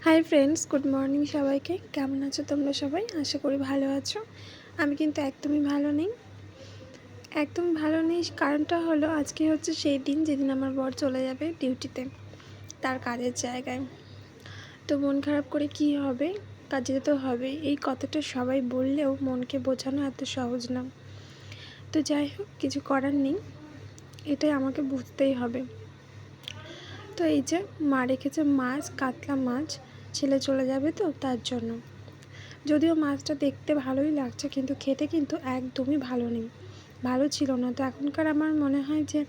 Hi friends, good morning সবাইকে। কেমন আছো তোমরা সবাই? আশা করি ভালো আছো। আমি কিন্তু একদমই ভালো নেই। কারণটা হলো আজকে হচ্ছে সেই দিন যেদিন আমার বর চলে যাবে ডিউটিতে, তার কাজের জায়গায়। তো মন খারাপ করে কি হবে, কাজে যেতে হবে, এই কথাটা সবাই বললেও মনকে বোঝানো এত সহজ না। তো যাই হোক, কিছু করার নেই, এটাই আমাকে বুঝতেই হবে। তো এই যে মা রেখেছে মাছ, কাতলা মাছ, ছেলে চলে যাবে তো তার জন্য। যদিও মাছটা দেখতে ভালোই লাগছে, কিন্তু খেতে কিন্তু একদমই ভালো ছিল না। তো এখনকার আমার মনে হয় যে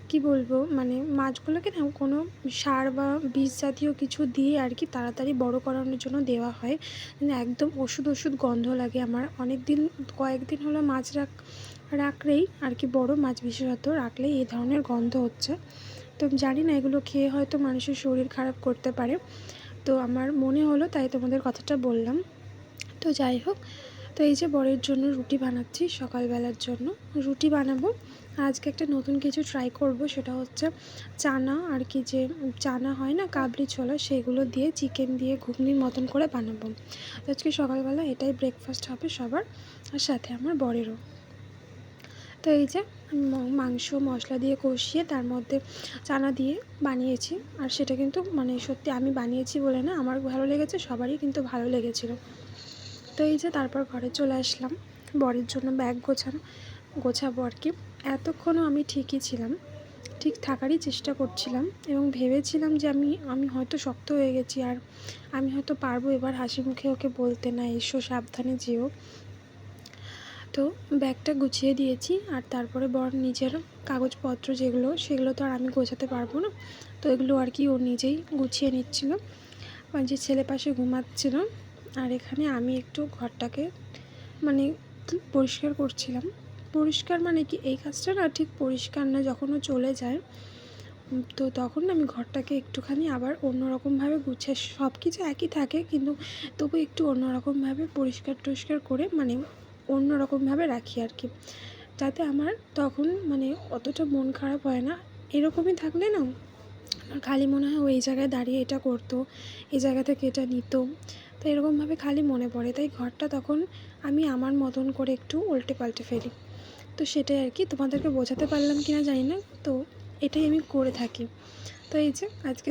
কি বলবো, মানে মাছগুলোকে না কোনো সার বা বিষ জাতীয় কিছু দিয়ে আর কি তাড়াতাড়ি বড় করানোর জন্য দেওয়া হয়। একদম ওষুধ গন্ধ লাগে আমার। কয়েকদিন হলো মাছ রাখলেই আর কি, বড় মাছ বিশেষত রাখলেই এই ধরনের গন্ধ হচ্ছে। তো জানি না, এগুলো খেয়ে হয়তো মানুষের শরীর খারাপ করতে পারে। তো আমার মনে হলো, তাই তোমাদের কথাটা বললাম। তো যাই হোক, তো এই যে বরের জন্য রুটি বানাচ্ছি, সকালবেলার জন্য রুটি বানাবো। আজকে একটা নতুন কিছু ট্রাই করব, সেটা হচ্ছে চানা আর কি, যে চানা হয় না কাবলি ছোলা, সেগুলো দিয়ে চিকেন দিয়ে ঘুগনির মতন করে বানাবো। তো আজকে সকালবেলা এটাই ব্রেকফাস্ট হবে সবার, আর সাথে আমার বরেরও। তো এই যে মাংস মশলা দিয়ে কষিয়ে তার মধ্যে চানা দিয়ে বানিয়েছি। আর সেটা কিন্তু মানে সত্যি আমি বানিয়েছি বলে না, আমার ভালো লেগেছে, সবারই কিন্তু ভালো লেগেছিলো। তো এই যে তারপর ঘরে চলে আসলাম, বরের জন্য ব্যাগ গোছাবো আর কি। এতক্ষণও আমি ঠিকই ছিলাম, ঠিক থাকারই চেষ্টা করছিলাম এবং ভেবেছিলাম যে আমি হয়তো শক্ত হয়ে গেছি, আর আমি হয়তো পারবো এবার হাসি মুখে ওকে বলতে, না এসো সাবধানে যেও। তো ব্যাগটা গুছিয়ে দিয়েছি, আর তারপরে বর নিজের কাগজপত্র সেগুলো তো আর আমি গোছাতে পারবো না। তো এগুলো আর কি ও নিজেই গুছিয়ে নিচ্ছিল, যে ছেলে পাশে ঘুমাচ্ছিল। আর এখানে আমি একটু ঘরটাকে মানে পরিষ্কার করছিলাম। পরিষ্কার মানে কি, এই কাজটা না ঠিক পরিষ্কার না, যখন ও চলে যায় তো তখন আমি ঘরটাকে একটুখানি আবার অন্যরকমভাবে গুছিয়ে, সব কিছু একই থাকে কিন্তু তবু একটু অন্যরকমভাবে পরিষ্কার করে মানে অন্যরকমভাবে রাখি আর কি, যাতে আমার তখন মানে অতটা মন খারাপ হয় না। এরকমই থাকলে না আমার খালি মনে হয় ও এই জায়গায় দাঁড়িয়ে এটা করতো, এই জায়গা থেকে এটা নিত, তো এরকমভাবে খালি মনে পড়ে। তাই ঘরটা তখন আমি আমার মতন করে একটু উল্টে পাল্টে ফেলি। তো সেটাই আর কি, তোমাদেরকে বোঝাতে পারলাম কি না জানি না, তো এটাই আমি করে থাকি। তো এই যে আজকে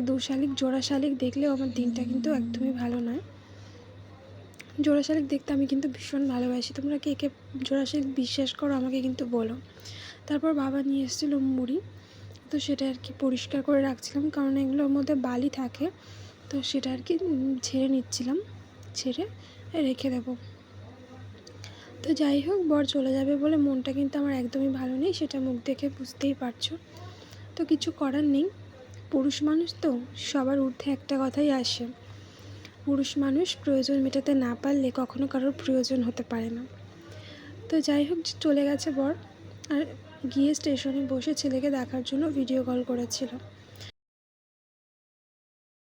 জোড়া শালিক দেখলেও আমার দিনটা কিন্তু একদমই ভালো নয়। জোড়া শালিক দেখতে আমি কিন্তু ভীষণ ভালোবাসি। তোমরা কে কে জোড়া শালিক বিশ্বাস করো আমাকে কিন্তু বলো। তারপর বাবা নিয়ে এসেছিলো মুড়ি, তো সেটা আর কি পরিষ্কার করে রাখছিলাম, কারণ এগুলোর মধ্যে বালি থাকে। তো সেটা আর কি ঝেড়ে নিচ্ছিলাম, ছেড়ে রেখে দেবো। তো যাই হোক, বর চলে যাবে বলে মনটা কিন্তু আমার একদমই ভালো নেই, সেটা মুখ দেখে বুঝতেই পারছো। তো কিছু করার নেই, পুরুষ মানুষ তো, সবার ঊর্ধ্বে একটা কথাই আসে, পুরুষ মানুষ প্রয়োজন মেটাতে না পারলে কখনো কারোর প্রয়োজন হতে পারে না। তো যাই হোক, চলে গেছে বর, আর গিয়ে স্টেশনে বসে ছেলেকে দেখার জন্য ভিডিও কল করেছিল।